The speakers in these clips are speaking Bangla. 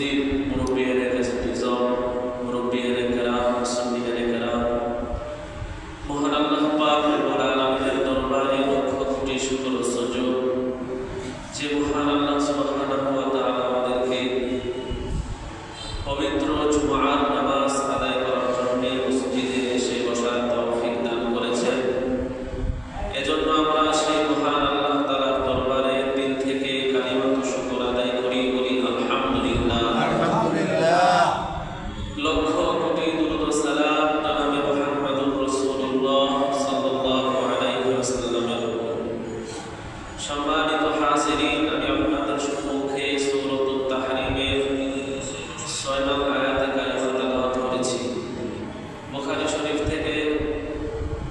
উপস্থিত মুরব্বিয়ানে কাছে মুরব্বিয়ানে কেরাম, সুন্নিয়ানে কেরাম, মহান আল্লাহ পাক রব্বুল আলামিনের দরবারে লক্ষ কোটি শুকর ও সুজুদ যে মহান আল্লাহ সুবহানাহু ওয়া তাআলা আমাদেরকে পবিত্র জুমার নামাজ আদায় করার জন্য মসজিদে এসে বসার তৌফিক দান করেছেন। এজন্য আমরা সেই মহান আল্লাহ তাআলার দরবারে দিল থেকে কালিমাতুশ শুকর আদায় করি, বলি আলহামদুলিল্লাহ। আলহামদুলিল্লাহ। লক্ষ কোটি দুরূদ ও সালাম জনাবে মুহাম্মদুর রাসূলুল্লাহ সাল্লাল্লাহু আলাইহি ওয়াসাল্লামের উপর। সম্মানিত হাজিরিন, আমি আপনাদের সম্মুখে সূরাতুত তাহরিমের 6 নং আয়াতে কারিমা তেলাওয়াত করেছি। বুখারী শরীফ থেকে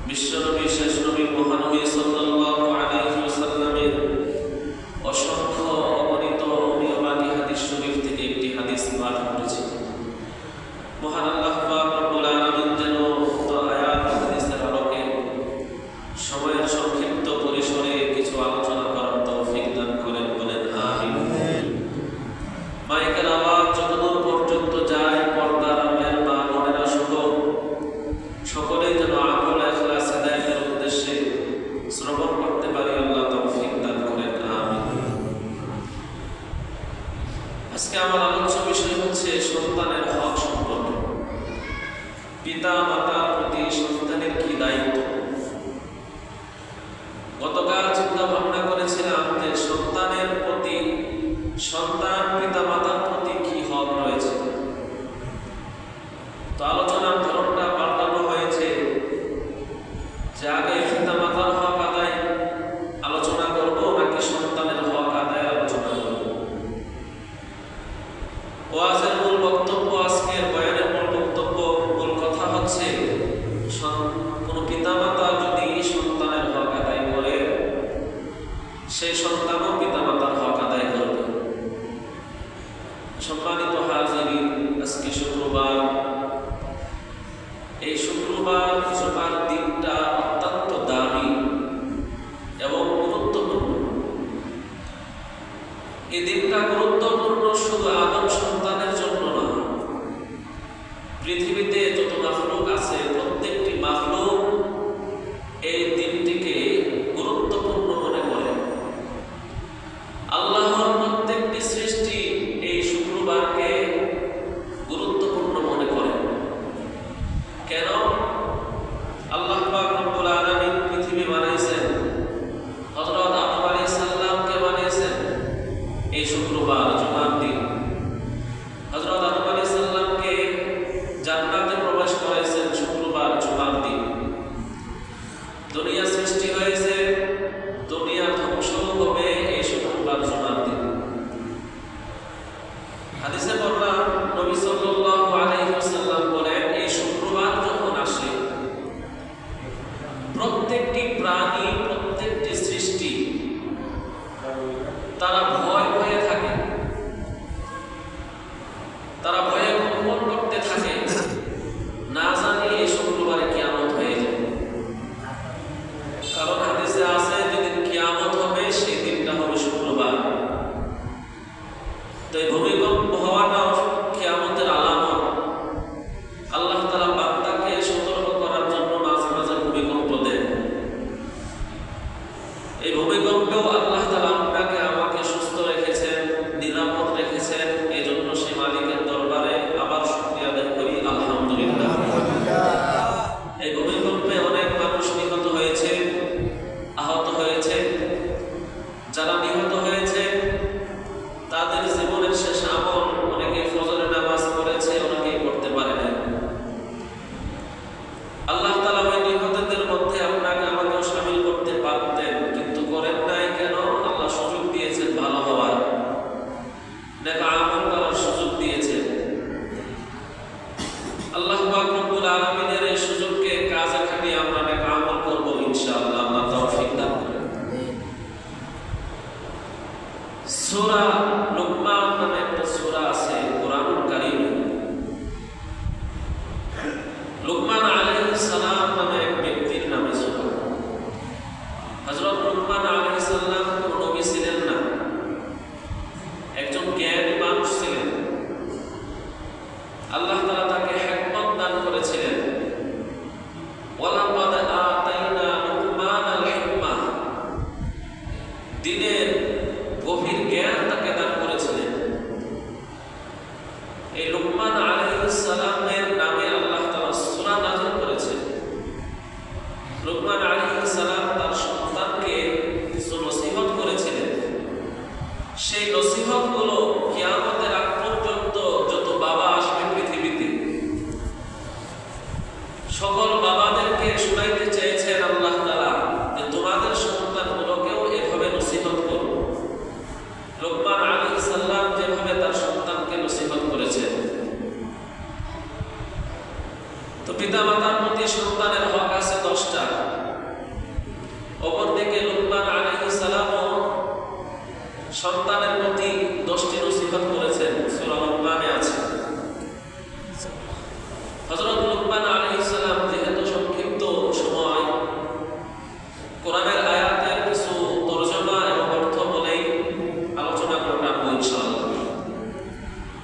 বিশ্বনবী শেষ নবী মহানবী সাল্লাল্লাহু আলাইহি ওয়াসাল্লামের অসংখ্য অগণিত অমীয়বাদী হাদিস শরীফ থেকে একটি হাদিস পাঠ করেছি। মহান আল্লাহ পাক রব্বুল আলামিন যেন উক্ত আয়াত হাদিসের আলোকে সময়ের সংক্ষিপ্ত পরিসরে কিছু আলোচনা করার তৌফিক দান করেন, বলেন আমিন। মাইকের আওয়াজ যতদূর পর্যন্ত যায়, পর্দার আড়ালের মা বোনেরা সহ সকলেই যেন আমল ইখলাস হিদায়াতের উদ্দেশ্যে শ্রবণ করতে পারি, আল্লাহ তৌফিক দান করেন, আমিন। আজকে আমার আলোচ্য বিষয় হচ্ছে সন্তানের হক সম্পর্কে। পিতা মাতার প্রতি সন্তানের কি দায়িত্ব। গতকাল চিন্তা ভাবনা করেছিলাম যে সন্তানের প্রতি সন্তান পিতা মাতার প্রতি কি হক রয়েছে। তো আলোচনার ধরনটা পাল্টানো হয়েছে যে আগে পিতা মাতার হক আদায় আলোচনা করব নাকি সন্তানের হক আদায় আলোচনা করব। ওয়াজের মূল বক্তব্য, আজকের বয়ানের মূল বক্তব্য, মূল কথা হচ্ছে কোন পিতামাতা যদি সন্তানের হক আদায় করে, সেই সন্তানও পিতামাতার হক আদায় করবে। সম্মানিত হাজিরিন, আজকে শুক্রবার। এই শুক্রবার জুমার দিনটা অত্যন্ত দামি এবং গুরুত্বপূর্ণ। এই দিনটা গুরুত্বপূর্ণ শুধু আদম সন্তানের জন্য না, পৃথিবীতে যত মাখলুক আছে প্রত্যেকটি মাখলুক এই দিনটিকে গুরুত্বপূর্ণ মনে করে। আল্লাহর প্রত্যেকটি সৃষ্টি এই শুক্রবারকে গুরুত্বপূর্ণ মনে করে। কেন? আল্লাহ পাক রব্বুল আলামিন পৃথিবী বানাইছেন, হযরত আদম আলাইহিস সালামকে বানিয়েছেন এই শুক্রবার জুমার দিন। হযরত আদম আলাইহিস সালামকে জান্নাতে প্রবেশ করাইছেন শুক্রবার জুমার দিন। দুনিয়া সৃষ্টি হয়েছে, দুনিয়া ধ্বংস হবে এই শুক্রবার জুমার দিন। হাদিসে বর্ণনা, নবী সাল্লাল্লাহু আলাইহি ওয়াসাল্লাম বলেন, এই শুক্রবার যখন আসে প্রত্যেকটি প্রাণী, প্রত্যেকটি সৃষ্টি তারা ভয় ভয়ে থাকে, তারা ভয়ে কম্পন করতে থাকে, না জানি এই শুক্রবারে কিয়ামত হয়ে যাবে। কারণ হাদিসে আছে যেদিন কিয়ামত হবে সেই দিনটা হবে শুক্রবার। তো এই ভূমিকম্প হওয়াটাও কিয়ামতের আলামত। আল্লাহ তাআলা বান্দাকে সতর্ক করার জন্য মাঝে মাঝে ভূমিকম্প দেন। এই ভূমিকম্পেও আল্লাহ তাআলা আপনাকে আমাকে সুস্থ রেখেছেন, নিরাপদ রেখেছেন। এই জন্য সে মালিকের দরবারে আবার শুকরিয়া আদায় করি, আলহামদুলিল্লাহ। এই ভূমিকম্পে অনেক মানুষ নিহত হয়েছে, আহত হয়েছে। যারা নিহত হয়েছে তাদের জীবনের শেষ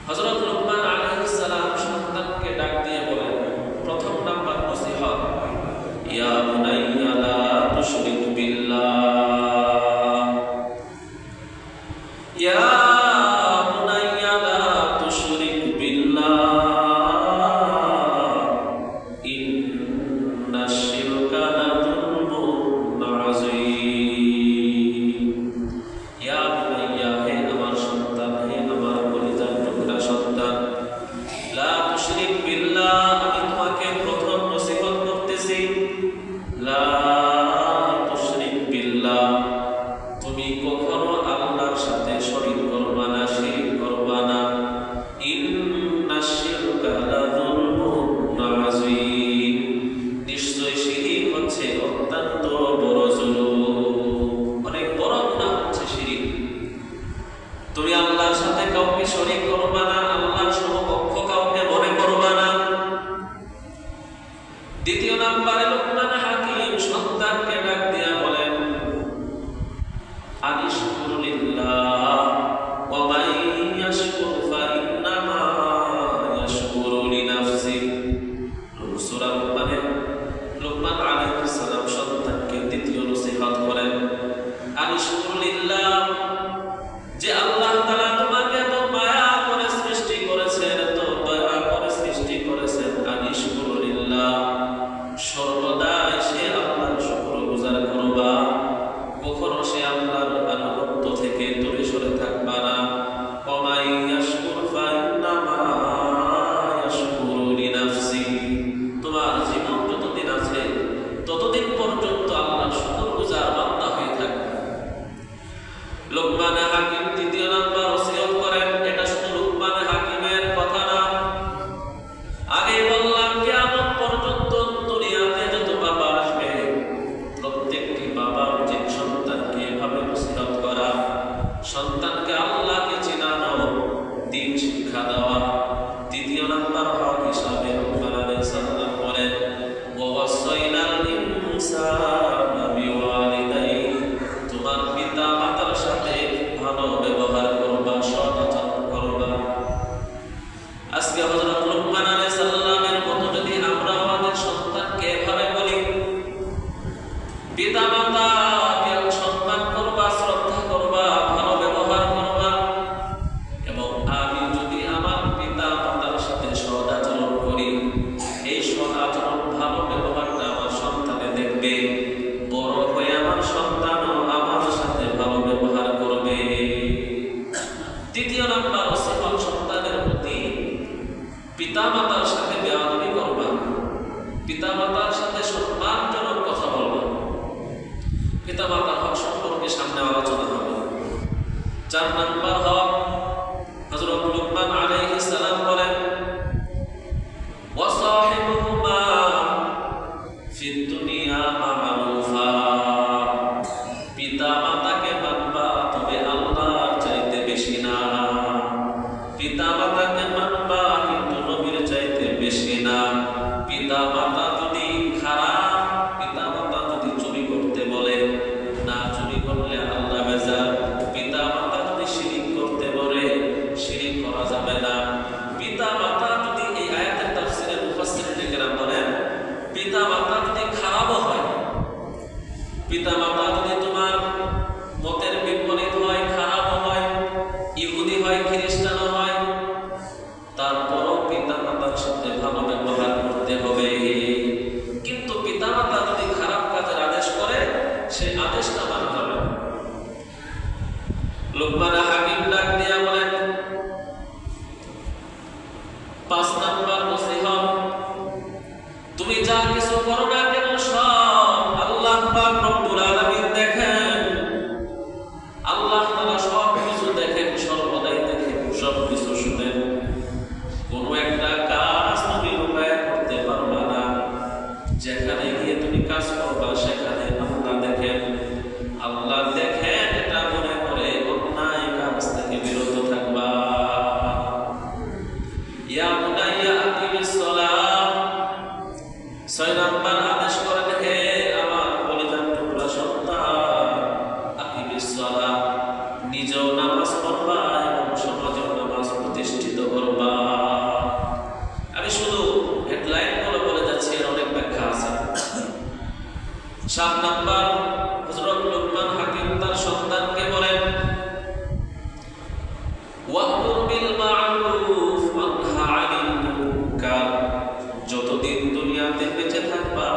হযরত লুকমান আলাইহিস সালাম সন্তানকে ডাক দিয়ে বলেন, প্রথম নাম্বার নসিহত, ইয়া বুনাইয়া লা তুশরিক বিল্লাহ, ইয়া বুনাইয়া লা তুশরিক বিল্লাহ, ইন্নাশ শিরকা লাযুলমুন আযীম। ইয়া বুনাইয়া, হে আমার সন্তান, হে আমার কলিজার টুকরা সন্তান, লা তুশরিক বিল্লাহ, আমি তোমাকে প্রথম নসিহত করতেছি, লা তুশরিক বিল্লাহ, তুমি কখনো আল্লাহর সাথে শরীক করবা না, শিরক করবা না। ইন্নাশ শিরকা লাযুলমুন আযীম, নিশ্চয় শিরক হচ্ছে অত্যন্ত বড় জুলুম, অনেক বড় গুনাহ হচ্ছে শিরক। তুমি আল্লাহর সাথে কাউকে শরীক করবা না, আল্লাহর সমকক্ষ কাউকে মনে করবা না। দ্বিতীয় নম্বরে লুকমান হাকিম সন্তানকে ডাক দিয়া বলেন, আনিশকুর লিল্লাহ ওয়া মান ইয়াশকুর ফাইন্নামা ইয়াশকুরু লিনাফসি। সূরা লুকমান আলাইহিস সালাম সন্তানকে দ্বিতীয় নসিহত করেন, আনিশকুর লিল্লাহ, যে আল্লাহ তাআলা তোমাকে এত মায়া করে সৃষ্টি করেছেন, এত দয়া করে সৃষ্টি করেছেন, আনিশকুর লিল্লাহ, সর্বদা সে আল্লাহর শুকরগুজার করবা, কখনো সে আল্লাহর আনুগত্য থেকে দূরে সরে থাকবা না। ওয়া মান ইয়াশকুর ফাইন্নামা ইয়াশকুরু লিনাফসি, তোমার জীবন যতদিন আছে ততদিন পর্যন্ত আল্লাহর শুকরগুজার বান্দা হয়ে থাকবে। লুকমান হাকিম তৃতীয় নাম্বার ওসিয়ত করেন, এটা শুধু লুকমান হাকিমের কথা না, আগে বললাম কিয়ামত পর্যন্ত দুনিয়াতে যত বাবা আসবে প্রত্যেকটি বাবা উচিত সন্তানকে এভাবে নসিহত করা, সন্তানকে আল্লাহকে চিনানো, দ্বীন শিক্ষা দেওয়া। তৃতীয় নাম্বার হক হিসাবে লুকমান আলাইহিস সালাম বলেন, ওয়া ওয়াসাইনাল ইনসানা বিওয়ালিদাইহি, তোমার পিতা মাতার সাথে ভালো ব্যবহার করবা, সৎ আচরণ করবা। আজকে হযরত লুকমান আলাইহিস সালামের মতো যদি আমরা আমাদের সন্তানকে এভাবে বলি, পিতা মাতাকে সম্মান করবা, শ্রদ্ধা করবা, ভালো ব্যবহার করবা, এবং আমি যদি আমার পিতা মাতার সাথে সৎ আচরণ করি, এই সৎ আচরণ ভালো ব্যবহারটা আমার সন্তানে দেখবে, বড় হয়ে আমার সন্তানও আমার সাথে ভালো ব্যবহার করবে। তৃতীয় নাম্বার ওসিয়ত সন্তানের প্রতি, পিতা মাতার সাথে বেয়াদবি করবা, পিতা মাতার সাথে সম্মানজনক কথা বলবা। পিতা মাতার হক সম্পর্কে সামনে আলোচনা হবে। 4 নাম্বার হক, হযরত লুকমান আলাইহিস সালাম বলেন, ওয়া সাহিবুহুমা ফিদ দুনিয়া মা'রুফা, পিতা মাতাকে মানবা, তবে আল্লাহর চাইতে বেশি না। পিতা মাতাকে মানবা, কিন্তু নবীর চাইতে বেশি না। পিতা মাতা যদি খারাপ, পিতা মাতা যদি চুরি করতে বলে, না চুরি করলে আল্লাহ বেজার। পিতা মাতা যদি শিরিক করতে বলে, শিরিক করা যাবে না। পিতা মাতা যদি, এই আয়াতের তাফসীরে মুফাসসিরিনে কেরাম বলেন, পিতা মাতা যদি খারাপও হয়, পিতা মাতা যদি তোমার মতের বিপরীত হয়, খারাপও হয়, ইহুদি হয়, খ্রিস্টানও হয়, তারপরও পিতা মাতার সাথে ভালো ব্যবহার করতে হবে। কিন্তু পিতা মাতা যদি খারাপ কাজের আদেশ করে, সেই আদেশটা মানতে হবে। লুকমান হাকিম ডাক দিয়া বলেন, 5 নাম্বার নসিহত, তুমি যা কিছু করো না কেন সব আল্লাহ পাক রব্বুল আলামিন দেখেন। আল্লাহ তাআলা সব কিছু দেখেন, সর্বদাই দেখেন, সব কিছু শুনেন। কোনো একটা কাজ তুমি উপায় করতে পারবা না, যেখানে গিয়ে তুমি কাজ করবা সেখানে আল্লাহ দেখেন। আল্লাহ দেখেন এটা মনে করে অন্যায় কাজ থেকে বিরত থাকবা। ইয়া বুনাইয়া আমি শুধু হেডলাইন বলে যাচ্ছি, এর অনেক ব্যাখ্যা আছে। 7 নাম্বার, হযরত লুকমান হাকিম তার সন্তানকে বলেন, ওয়া'মুর বিল মা'রুফ ওয়ানহা আনিল মুনকার। যতদিন দুনিয়াতে বেঁচে থাকবা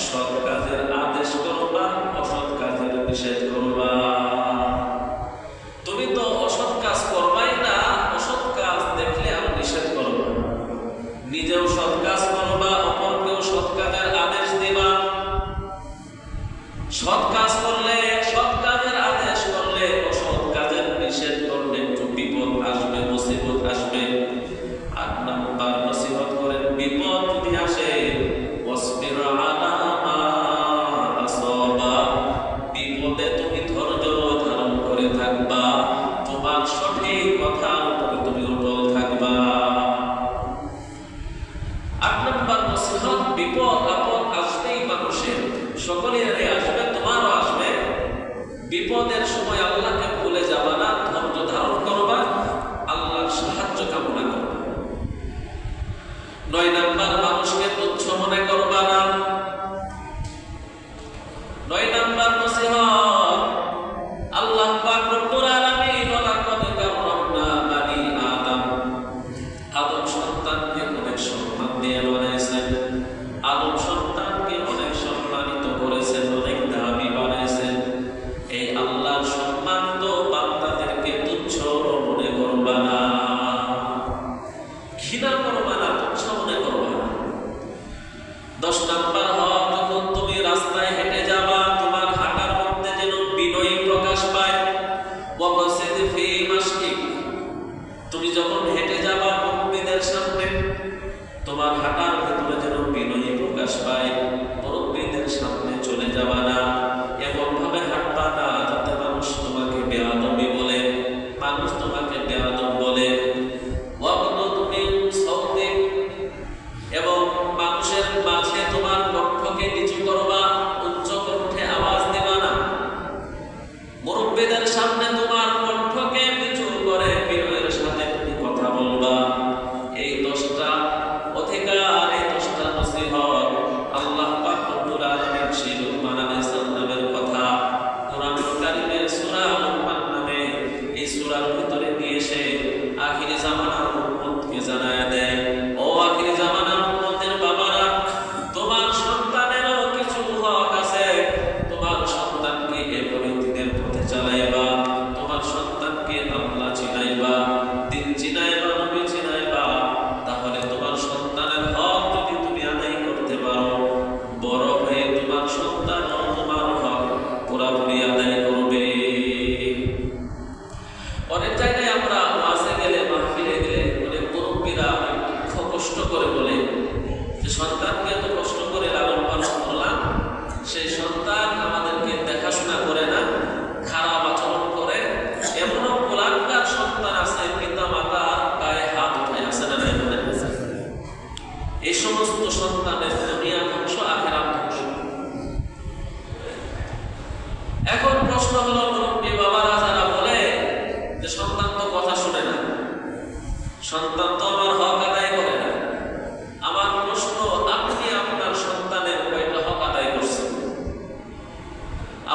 সৎ কাজের আদেশ করবা, অসৎ কাজের নিষেধ করবা। তুমি তো অসৎ কাজ করবাই না, অসৎ কাজ দেখলে আর নিষেধ করবা, নিজেও সৎ কাজ করবা, অপরকেও সৎ কাজের আদেশ দিবা। সৎ কাজ করলে, সৎ কাজের আদেশ করলে, অসৎ কাজের নিষেধ করলে একটু বিপদ আসবে, মুসিবত আসবে। 8 নাম্বার নসিহত করেন, বিপদ যদি আসে ওয়াসবির আলা মা আসাবা, বিপদে তুমি ধৈর্য ধারণ করে থাকবা, তোমার সঠিক কথার উপরে তুমি অটল থাকবা। 8 নাম্বার নসিহত, বিপদ আপদ আসবেই মানুষের, সকলেরই আসবে, তোমারও আসবে। বিপদের সময় আল্লাহকে ভুলে যাবা না, ধৈর্য ধারণ করবা, আল্লাহর সাহায্য কামনা করবা। 9 নাম্বার, মানুষকে তুচ্ছ মনে করবা না। 9 নাম্বার নসিহত, আল্লাহ পাক রব্বুল আলামিন লাকাদ কাররামনা বানি আদম, আদম সন্তানকে অনেক সম্মান দিয়ে বানাইছেন, আদম সন্তানকে অনেক সম্মানিত করেছেন, অনেক দামি বানাইছেন। এই আল্লাহর সম্মান তো বান্দাদেরকে তুচ্ছ মনে করবা না, ঘৃণা করবা না, তুচ্ছ মনে করবা না। 10 নাম্বার হক, যখন তুমি রাস্তায় হেঁটে যাবা তোমার হাঁটার মধ্যে যেন বিনয়ী প্রকাশ পায়। ওয়াবসিদ ফি মাশকিক, তুমি যখন হেঁটে যাবা মুমিনদের সামনে, তোমার হাঁটার ভিতরে যেন বিনয়ী প্রকাশ পায়। মুমিনদের সামনে চলে যাবা না, এমন ভাবে হাঁটবা না যাতে মানুষ তোমাকে বেয়াদবি বলে, মানুষ তোমাকে বেয়াদব বলে। ওয়াবদুদ মিন সাউতিক, এবং মানুষের মাঝে তোমার কণ্ঠকে নিচু করবা, উচ্চ কণ্ঠে আওয়াজ দিবা না। মুরব্বিদের সামনে তোমার কণ্ঠকে নিচু করে বিনয়ের সাথে তুমি কথা বলবা। এই 10টা অধিকার, এই 10টা নসিহত আল্লাহ পাক রব্বুল আলামিন সেই লুকমান আলাইহিস সালামের কথা কোরআনুল কারীমের সূরা লুকমান নামে এই সূরার ভিতরে নিয়ে এসে আখিরি জামানার উম্মতকে জানায় দেয়, ও আখিরি জামানার উম্মতের বাবারা, তোমার সন্তানেরও কিছু হক আছে, তোমার সন্তানকে এভাবে দিনের পথে চালাইবা, তোমার সন্তানকে আল্লাহ চিনাইবা, দিন চিনাইবা, নবী চিনাইবা। তাহলে তোমার সন্তানের হক যদি তুমি আদায় করতে পারো, বড় হয়ে তোমার সন্তানও তোমার হক পুরোপুরি আদায় করবে। অনেক জায়গায় আমরা ওয়াজে গেলে, মাহফিলে গেলে অনেক মুরব্বীরা দুঃখ কষ্ট করে বলে যে সন্তানকে এত কষ্ট করে লালন পালন করলাম, সেই সন্তান আমাদেরকে দেখাশোনা করে না, খারাপ আচরণ করে। এমনও কুলাঙ্গার সন্তান আছে, পিতা মাতার গায়ে হাত উঠায়, আছে না? এই সমস্ত সন্তানের দুনিয়া ধ্বংস, আখিরাত ধ্বংস। এখন প্রশ্ন হলো, মুরব্বী বাবারা যারা বলে যে সন্তান তো কথা শুনে না, সন্তান তো আমার হক আদায় করে না, আমার প্রশ্ন, আপনি আপনার সন্তানের কয়টা হক আদায় করছেন?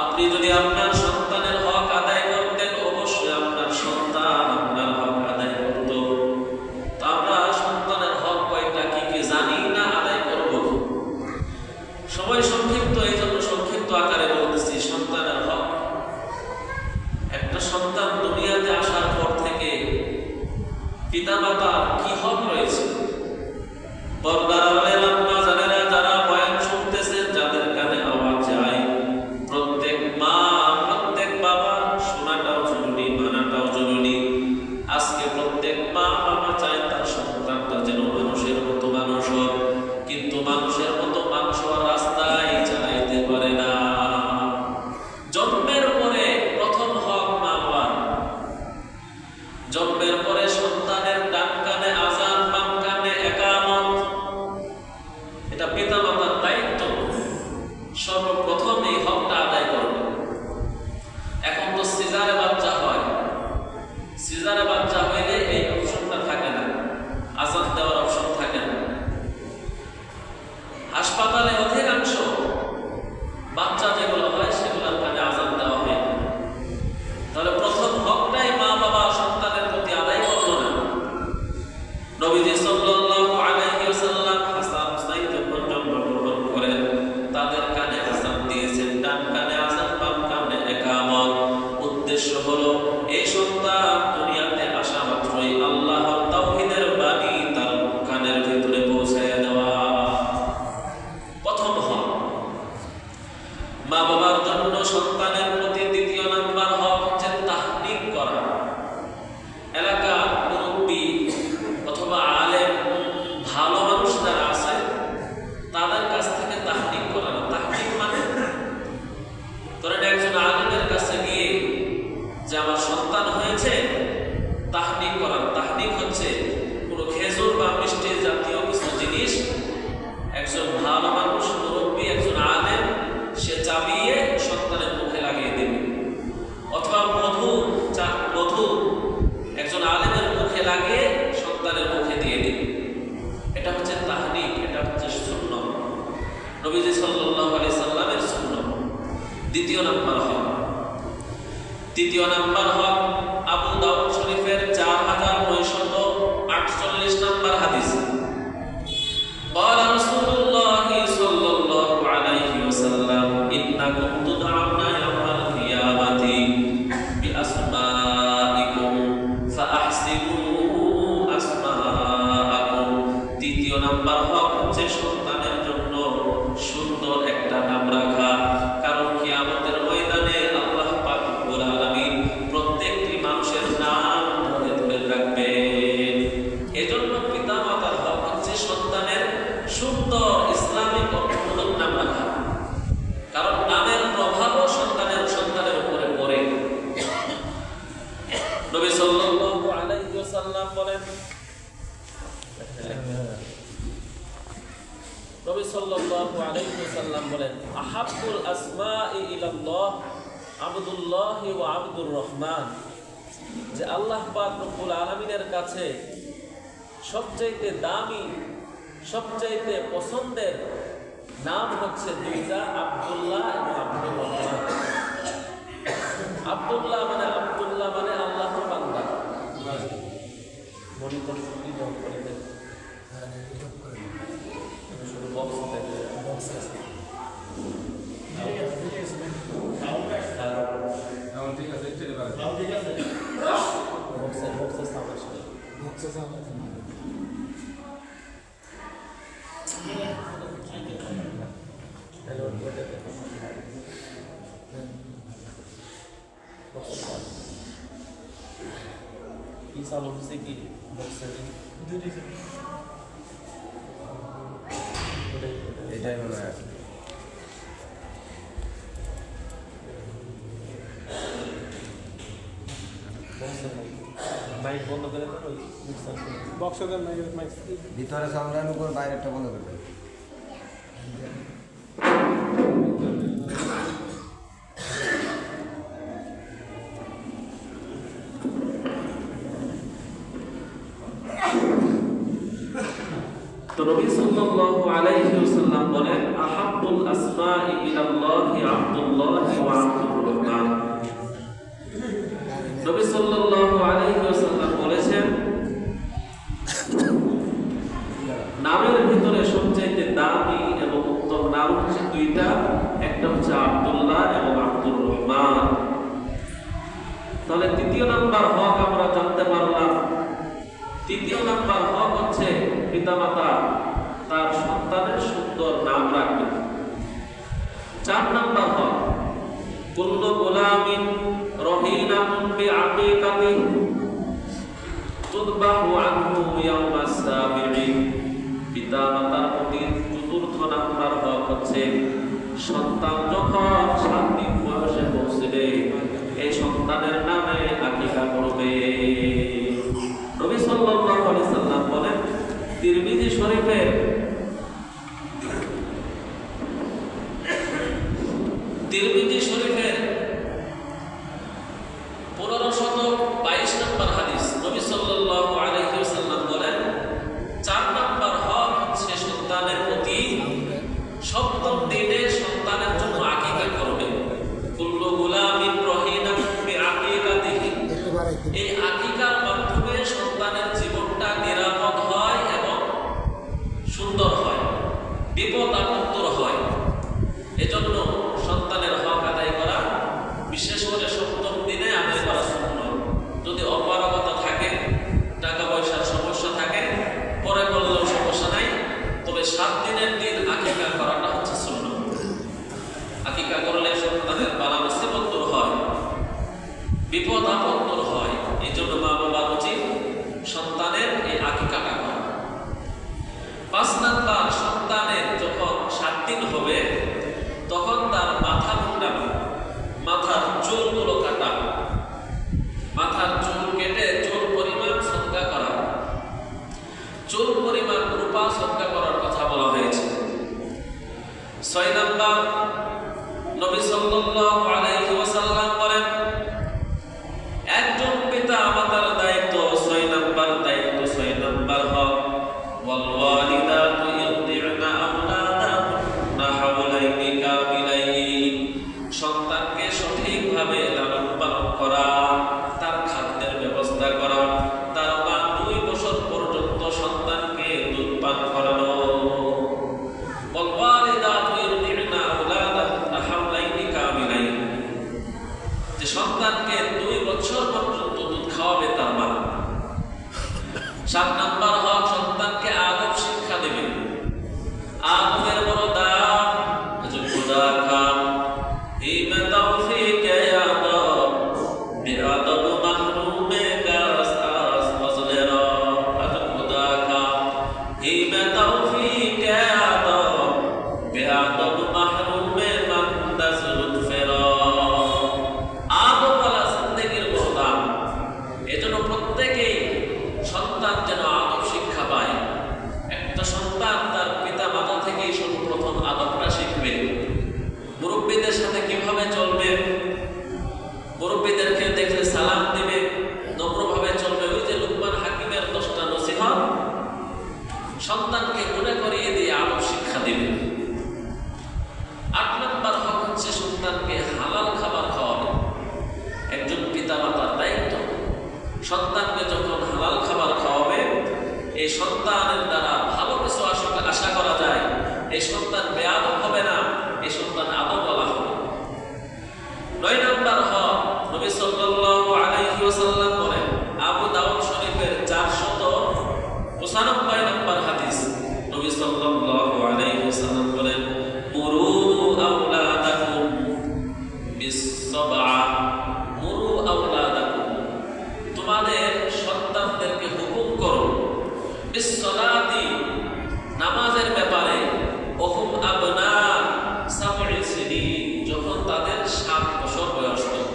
আপনি যদি আপনার সন্তানের হক আদায় করতেন, অবশ্যই আপনার সন্তান আপনার হক আদায় করত। তো আমরা সন্তানের হক কয়টা কি কি জানি না, আদায় করব? সময় সংক্ষিপ্ত, এই জন্য সংক্ষিপ্ত আকারে বলতেছি। সন্তানের হক, একটা সন্তান দুনিয়াতে আসার পর থেকে পিতামাতার কি হক রয়েছে? পর্দার আড়ালে আম্মা জানেরা, যারা বয়ান শুনতেছেন, যাদের কানে আওয়াজ যায়, প্রত্যেক মা, প্রত্যেক বাবা শোনাটাও জরুরি, মানাটাও জরুরি। আজকে প্রত্যেক মা বাবা চায় তার সন্তানটা যেন মানুষের মতো মানুষ হোক, কিন্তু মানুষের মতো মানুষ হওয়ার রাস্তায় চালাইতে পারে না। জন্মের পরে প্রথম হক মা বাবার, জন্মের পরে সন্তানের ডান কানে আযান, বাম কানে ইকামত, এটা পিতা মাতার দায়িত্ব। সর্বপ্রথম এই হকটা আদায় করবে। এখন তো সিজারে বাচ্চা হয়, সিজারে বাচ্চা হইলে এই অপশনটা থাকে সন্তানের মুখে দিয়ে দিন। এটা হচ্ছে তাহনিক, এটা হচ্ছে সুন্নাহ, নবীজি সাল্লাল্লাহু আলাইহি সাল্লামের সুন্নাহ। দ্বিতীয় নাম্বার হক আবু দাউদ শরীফের 4948 নাম্বার হাদিস। قال رسول الله صلى الله عليه وسلم إنكم تدعون يوم القيامة بأسمائكم فأحسنوا أسماءكم। তৃতীয় নাম্বার হক হচ্ছে সন্তানের জন্য সুন্দর একটা নাম রাখা, কারণ কিয়ামতের ময়দানে আল্লাহ পাক রব্বুল আলামিন প্রত্যেকটি মানুষের নাম ধরে ধরে রাখবেন। এজন্য পিতামাতার হক হচ্ছে সন্তানের সুন্দর ইসলামিক অর্থমূলক নাম রাখা, কারণ নামের প্রভাবও সন্তানের উপরে পড়ে। নবী সাল্লাল্লাহু আলাইহি ওয়াসাল্লাম বলেন, আহাব্বুল আসমাই ইলাল্লাহ আবদুল্লাহ ওয়া আবদুর রহমান, যে আল্লাহ পাক রব্বুল আলামিনের কাছে সবচাইতে দামি, সবচাইতে পছন্দের নাম হচ্ছে দুইটা, আব্দুল্লাহ এবং আব্দুর রহমান। আব্দুল্লাহ মানে আল্লাহর বান্দা। মনিটর ছুটি দাও করে দেন, শুধু বক্স থাকে, বক্স আছে ঠিক আছে, ঠিক আছে, বক্সের সামনে বক্সের সামনে কি চালু হচ্ছে কি বক্সের এটাই মনে হয়। মাইক বন্ধ করে বক্সের মাইক ভিতরে সামনের উপর বাইরেটা বন্ধ করে দেন। তো নবী সাল্লাল্লাহু আলাইহি ওয়াসাল্লাম বলেন, আহাব্বুল আসমাই ইলাল্লাহি আব্দুল্লাহ ওয়া আব্দুর রহমান। নবী সাল্লাল্লাহু আলাইহি ওয়াসাল্লাম বলেছেন, নামের ভিতরে সবচেয়ে দামি এবং উত্তম নাম হচ্ছে দুইটা, একটা হচ্ছে আব্দুল্লাহ এবং আব্দুর রহমান। তাহলে তৃতীয় নাম্বার হক আমরা জানতে পারলাম। তৃতীয় নাম্বার হক হচ্ছে পিতামাতা তার সন্তানের সুন্দর নাম রাখবেন। 4 নাম্বার হক, কুল্লু গুলামিন রহিনাতুন বিআকিকাতিহি তুযবাহু আনহু ইয়াওমাস সাবিঈ। পিতামাতার প্রতি 4র্থ নাম্বার হক হচ্ছে, সন্তান যখন 7 দিন বয়সে পৌঁছবে এই সন্তানের নামে আকিকা করবে। নবী সাল্লাল্লাহু আলাইহি সাল্লাম বলেন, তিরমিজি শরীফের 1522 নম্বর হাদিস। নবী সাল্লাল্লাহু আলাইহি ওয়াসাল্লাম বলেন, 4 নম্বর হক হচ্ছে সন্তানের প্রতি 7ম দিনে সন্তানের জন্য আকিকা করবে। কুল্লু গুলামিন রহিনাতুন বিআকিকাতিহি, এই আকিকার মাধ্যমে সন্তানের জীবনটা নিরাপদ হয় এবং সুন্দর 7 নাম্বার হক, সন্তানকে আদব শিক্ষা দেবে। আদবের বড় দাম, খোদা খাম হি মে তৌফিক আদব বেআদব মাহরুমে গাস আস ফজলে র। খোদা খাম হি মে তৌফিক আদব বেআদব মাহরুমে মান্দাস লুৎফে র। আদব ওয়ালা জিন্দেগির বড় দাম। এজন্য প্রত্যেকেই সন্তান যেন আদব শিক্ষা পায়। একটা সন্তান তার পিতা মাতা থেকেই সর্বপ্রথম আদবটা শিখবে। মুরব্বীদের সাথে কিভাবে চলবে, মুরব্বীদেরকে দেখলে সালাম দিবে, নম্রভাবে চলবে। ওই যে লুকমান হাকিমের 10টা নসিহত সন্তানকে মনে করিয়ে দিয়ে আদব শিক্ষা দিবে। 8 নম্বর হক হচ্ছে সন্তানকে হালাল খাবার খাওয়াবে। একজন পিতা মাতার দায়িত্ব সন্তানকে যখন হালাল খাবার খাওয়াবে, এই সন্তানের দ্বারা ভালো কিছু আশা করা যায়। এই সন্তান বেআদব হবে না, এই সন্তান আদবওয়ালা হবে। 9 নম্বর হক, নবী সাল্লাল্লাহু আলাইহি ওয়াসাল্লাম বলেন, আবু দাউদ শরীফের 495 নম্বর হাদিস, নবী সাল্লাল্লাহু আলাইহি ওয়াসাল্লাম বলেন, মুরু আওলাদাকুম বিস-সাবআ, মুরু আওলাদাকুম, তোমাদের সন্তানদেরকে হুকুম করো, বিস-সালাতি, নামাজের ব্যাপারে, ওহুম আবনা সাবঈ সিনিন, যখন তাদের 7 বছর বয়স হয়।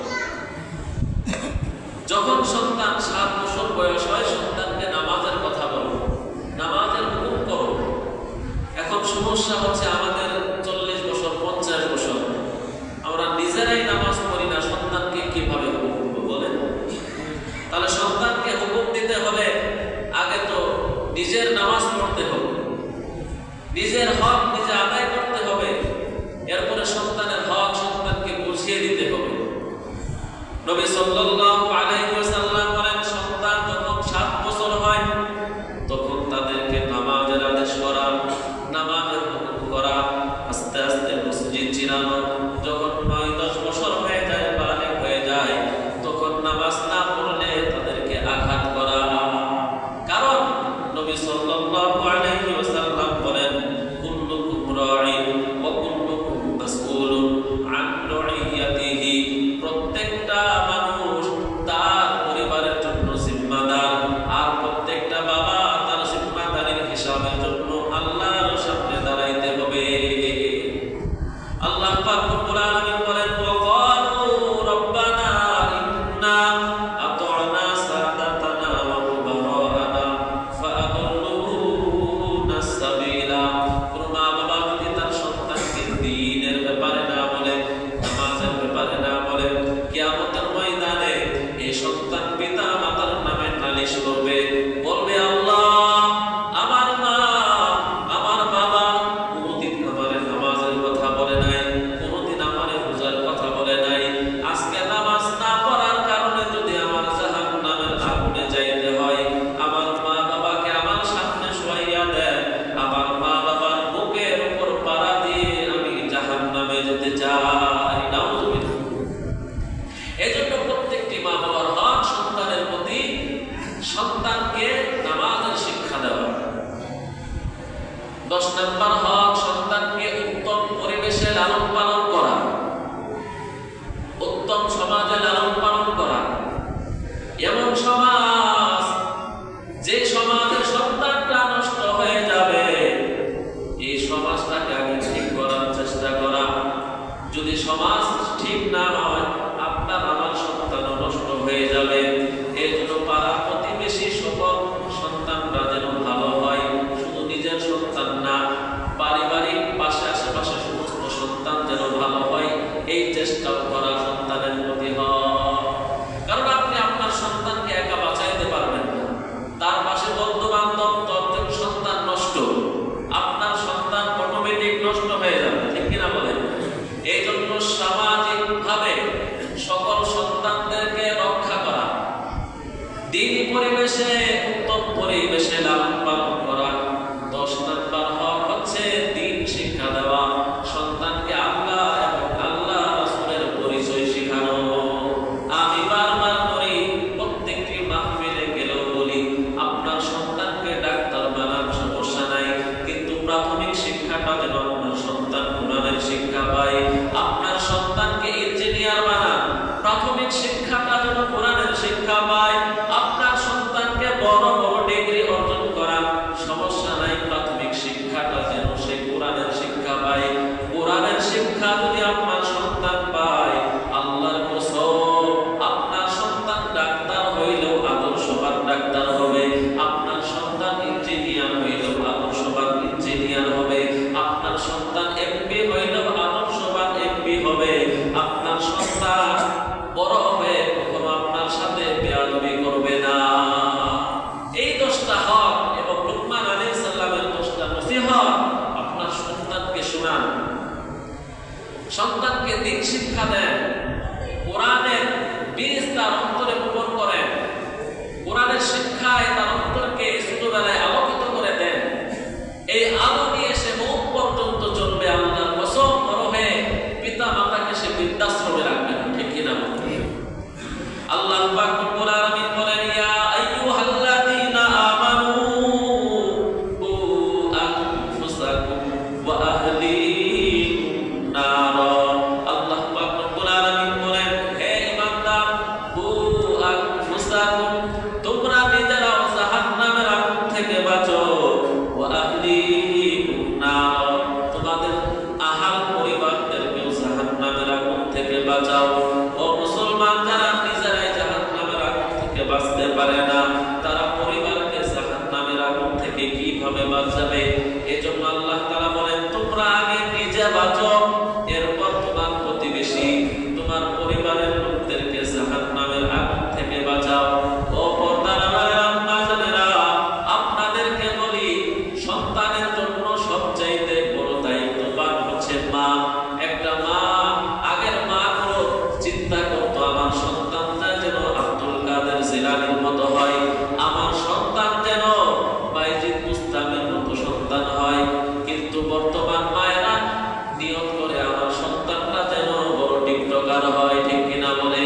যখন সন্তান 7 বছর বয়স হয়, সন্তানকে নামাজের কথা বলো, নামাজের হুকুম করো। এখন সমস্যা হচ্ছে আমাদের 40 বছর 50 বছর আমরা নিজেরাই নামাজ পড়ি না, সন্তানকে কিভাবে হুকুম করবো বলেন? তাহলে সন্তানকে হুকুম দিতে হলে আগে তো নিজের নামাজ পড়তে হবে, নিজের হক নিজে আদায় করতে হবে, এরপরে সন্তানের হক সন্তানকে বুঝিয়ে দিতে হবে। নবী সাল্লাল্লাহু আলাইহি ওয়াসাল্লাম বলেন, সন্তান যখন 7 বছর হয় তখন তাদেরকে নামাজের আদেশ করা, নামাজের হুকুম করা, আস্তে আস্তে মসজিদ চিনানো। যখন 9-10 বছর হয়ে যায়, বালিগ হয়ে যায়, তখন নামাজ না পড়লে তাদেরকে আঘাত করা। কারণ নবী সাল্লাল্লাহু আলাইহি ওয়াসাল্লাম বলেন, কুল্লুকুম রাঈন ওয়া কুল্লুকুম মাসউলুন আন রাইয়াতিহি, প্রত্যেকটা মানুষ তার পরিবারের জন্য জিম্মাদার, আর প্রত্যেকটা বাবা তার জিম্মাদারির হিসাবের জন্য আল্লাহর সামনে দাঁড়াইতে হবে। আল্লাহ পাক রব্বুল আলামিন বলেন, ওয়া ক্বালু রব্বানা ইন্না আতা'না সাদাতানা ওয়া কুবারানা ফাআদল্লুনা সাবিলা। কোন মা বাবা যদি তার সন্তানকে দ্বীনের ব্যাপারে না বলে, নামাজের ব্যাপারে না বলে, কিয়ামতের ময়দানে এই সন্তান পিতা মাতার নামে নালিশ করবে, বলবে, আল্লাহ আমার মা আমার বাবা কোনদিন আমারে নামাজের কথা বলে নাই, কোনদিন আমারে রোজার কথা বলে নাই। আজকে নামাজ না পড়ার কারণে যদি আমার জাহান্নামের আগুনে যাইতে হয়, আমার মা বাবাকে আমার সামনে শোয়াইয়া দেন, আমার মা বাবার বুকের উপর পাড়া দিয়ে আমি জাহান্নামে যেতে চাই। নাউযুবিল্লাহ। এজন্য প্রত্যেকটি মা বাবার হক সন্তানের প্রতি সন্তানকে নামাজের শিক্ষা দেওয়া। 10 নম্বর হক, সন্তানকে উত্তম পরিবেশে লালন পালন করা, উত্তম সমাজে লালন পালন করা। এমন সমাজ যে সমাজে সন্তানটা নষ্ট হয়ে যাবে, এই সমাজটাকে আগে ঠিক করার চেষ্টা করা। যদি সমাজ ঠিক না হয়, আপনার আমার সন্তানও নষ্ট হয়ে যাবে। এই জন্য পাড়া প্রতিবেশী সকল সন্তানরা যেন ভালো হয়, শুধু নিজের সন্তান না, পারিবারিক পাশে আশেপাশে সমস্ত সন্তান যেন ভালো হয়, এই চেষ্টাও করা সন্তানের প্রতি হয়। কারণ আপনি আপনার সন্তানকে একা বাঁচাইতে পারবেন না, তার পাশে বন্ধু বান্ধব তখন সন্তান নষ্ট, আপনার সন্তান অটোমেটিক নষ্ট হয়ে যাবে, ঠিক কিনা বলেন? এই জন্য সামাজিকভাবে সকল সন্তানদেরকে রক্ষা করা, দ্বীনি কোরআনের শিক্ষা পায়। আপনার সন্তানকে ইঞ্জিনিয়ার বানান, প্রাথমিক শিক্ষাটা যেন কোরআনের শিক্ষা পায়। আপনার সন্তানকে বড় বড় ডিগ্রি অর্জন করান, সমস্যা নাই, প্রাথমিক শিক্ষাটা যেন সে কোরআনের শিক্ষা পায়। কোরআনের শিক্ষা যদি আপনার সন্তান পায়, আল্লাহর কসম, আপনার সন্তান ডাক্তার হইলেও আদর্শবান ডাক্তার হবে, আপনার সন্তান ইঞ্জিনিয়ার হইলেও আদর্শবান ইঞ্জিনিয়ার হবে, আপনার সন্তান এমপি হইলেও আদর্শবান এমপি হবে। আপনার সন্তান বড় হবে, কখনো আপনার সাথে বেয়াদবি করবে না। এই 10টা হক এবং লুকমান আলাইহিস সালামের 10টা নসিহত আপনার সন্তানকে শোনান, সন্তানকে দিন শিক্ষা দেন, কোরআনের বীজ তার অন্তরে বপন করেন, কোরআনের শিক্ষায় তার অন্তরকে ছোটবেলায় আলোকিত করে দেন। এই আলো নিয়ে সে মুখ পর্যন্ত চলবে। আল্লাহর কসম, বড় হয়ে পিতা মাতাকে সে বৃদ্ধাশ্রমে রাখবে না, ঠিক কিনা? আল্লাহ পাক রব্বুল আলামিন বলেন, ইয়া আইয়ুহাল্লাযীনা আমানু কু আনফুসাকুম ওয়া আহলিকুম নার। আল্লাহ পাক রব্বুল আলামিন বলেন, হে ঈমানদার, কু আনফুসাকুম, তোমরা নিজেরাও জাহান্নামের আগুন থেকে বাঁচো, ওয়া আহলিকুম নার, তোমাদের আহাল পরিবারদেরকেও জাহান্নামের আগুন থেকে বাঁচাও। ও মুসলমান, যারা নিজেরাই জাহান্নামের আগুন থেকে বাঁচতে পারে না, তারা পরিবারকে জাহান্নামের আগুন থেকে কিভাবে বাঁচাবে? এজন্য আল্লাহ তাআলা বলেন, তোমরা আগে নিজে বাঁচো, এরপর তোমার প্রতিবেশী, তোমার পরিবারের লোকদেরকে জাহান্নামের আগুন থেকে বাঁচাও। ও পর্দার আম্মা জানেরা, আপনাদেরকে বলি, সন্তানের জন্য সবচাইতে বড় দায়িত্ববান হচ্ছে মা। একটা মা, আগের মা গুলো চিন্তা করতো, আমার সন্তানটা যেন আব্দুল কাদের জিলানীর মতো হয়, আমার সন্তান যেন বাইজিদ বুস্তামির মতো সন্তান হয়। কিন্তু বর্তমান মায়েরা নিয়ত করে, আমার সন্তানটা যেন বড় টিকটকার হয়, ঠিক কিনা বলে?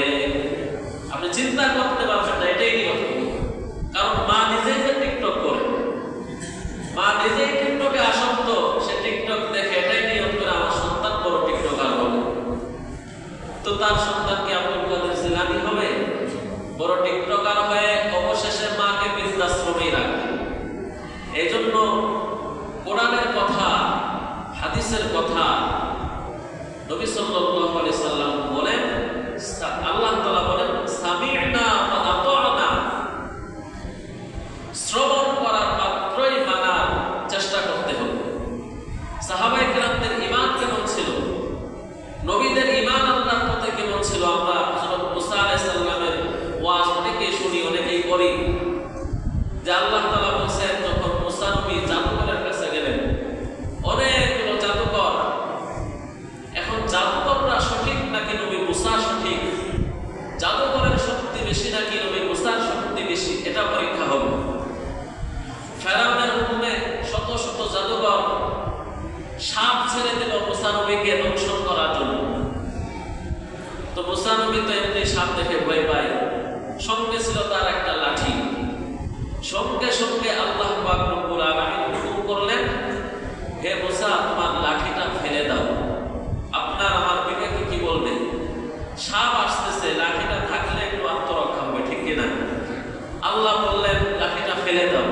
আপনি চিন্তা করতে পারবেন না, এটাই নিয়ত। কারণ মা নিজেই যে টিকটক করে, মা নিজেই টিকটকে আসক্ত, সে টিকটক দেখে এটাই নিয়ত করে আমার সন্তান বড় টিকটকার হবে। তো তার সন্তান কি আব্দুল কাদের জিলানী হবে? বড় টিকটকার হয়ে অবশেষে মাকে বৃদ্ধাশ্রমেই রাখবে। এই জন্য কোরআনের কথা, হাদিসের কথা, নবী সাল্লাল্লাহু আলাইহি সাল্লাম বলেন, আল্লাহ তাআলা বলেন, সামি'না ওয়া আতা'না, শ্রবণ করার মাত্রই মানার চেষ্টা করতে হবে। সাহাবায়ে কেরামদের ঈমান কেমন ছিল? নবীদের ঈমান আল্লাহর পথে কেমন ছিল? আমরা হযরত মুসা আলাইহিস সালামের ওয়াজ অনেকেই শুনি, অনেকেই করি, যে আল্লাহ তাআলা বলেন, যখন মুসা নবী জাদুকরের কাছে গেলেন, অনেকগুলো জাদুকর, এখন জাদুকররা সঠিক নাকি নবী মুসা সঠিক, জাদুকরের শক্তি বেশি নাকি নবী মুসার শক্তি বেশি, এটা পরীক্ষা হবে। ফেরাউনের হুকুমে শত শত জাদুকর সাপ ছেড়ে দিল মুসা নবীকে দংশন করার জন্য। তো মুসা নবী তো এমনি সাপ দেখে ভয় পায়, সঙ্গে ছিল তার একটা লাঠি। সঙ্গে সঙ্গে আল্লাহ পাক রব্বুল আলামিন হুকুম করলেন, হে মুসা, তোমার লাঠিটা ফেলে দাও। আপনার আমার বিবেকে কি বলবে? সাপ আসতেছে, লাঠিটা থাকলে একটু আত্মরক্ষা হবে, ঠিক কিনা? আল্লাহ বললেন, লাঠিটা ফেলে দাও,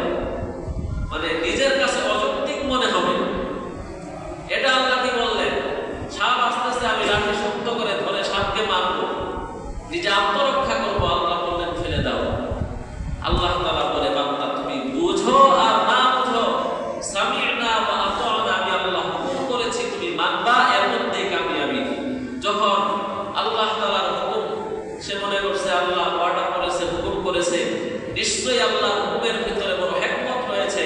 মানে নিজের কাছে অযৌক্তিক মনে হবে। এটা আল্লাহ কি বললেন? সাপ আসতেছে, আমি লাঠি শক্ত করে ধরে সাপকে মারবো, নিজে আত্মরক্ষা করবো। আল্লাহ বললেন, ফেলে দাও। আল্লাহ তাআলা বলে, বান্দা তুমি বুঝো আর না বুঝো, সামি'না ওয়া আতা'না, আমি আল্লাহ হুকুম করেছি, তুমি মানবা, এর মধ্যেই কামিয়াবি। যখন আল্লাহ তাআলার হুকুম, সে মনে করছে আল্লাহ অর্ডার করেছে, হুকুম করেছে, নিশ্চয়ই আল্লাহর হুকুমের ভিতরে বড় হিকমত রয়েছে,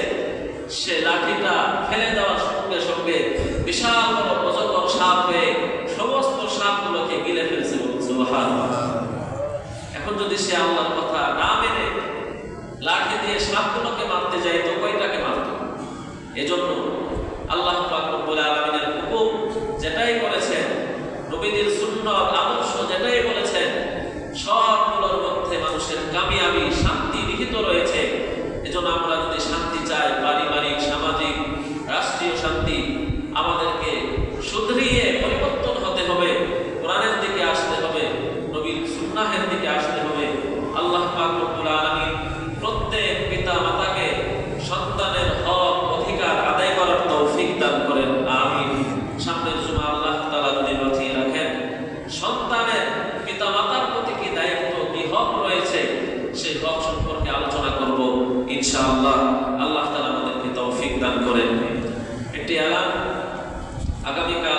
সে লাঠিটা ফেলে দেওয়ার সঙ্গে সঙ্গে বিশাল বড় অজগর সাপ হয়ে সমস্ত সাপগুলোকে গিলে ফেলছে। সুবহানাল্লাহ। এখন যদি সে আল্লাহর কথা না মেনে লাঠি দিয়ে সাপগুলোকে মারতে যায়, তো কয়টাকে মারত? এজন্য আল্লাহ পাক রব্বুল আলামিনের হুকুম যেটাই করেছেন, নবীদের সুন্নাত আদর্শ যেটাই বলেছেন, সবগুলোর মধ্যে মানুষের কামিয়াবি, শান্তি নিহিত রয়েছে। এজন্য আমরা যদি শান্তি চাই, পারিবারিক, সামাজিক, রাষ্ট্রীয় শান্তি, আমাদেরকে শুধরিয়ে দান করেন। একটি এলান, আগামীকাল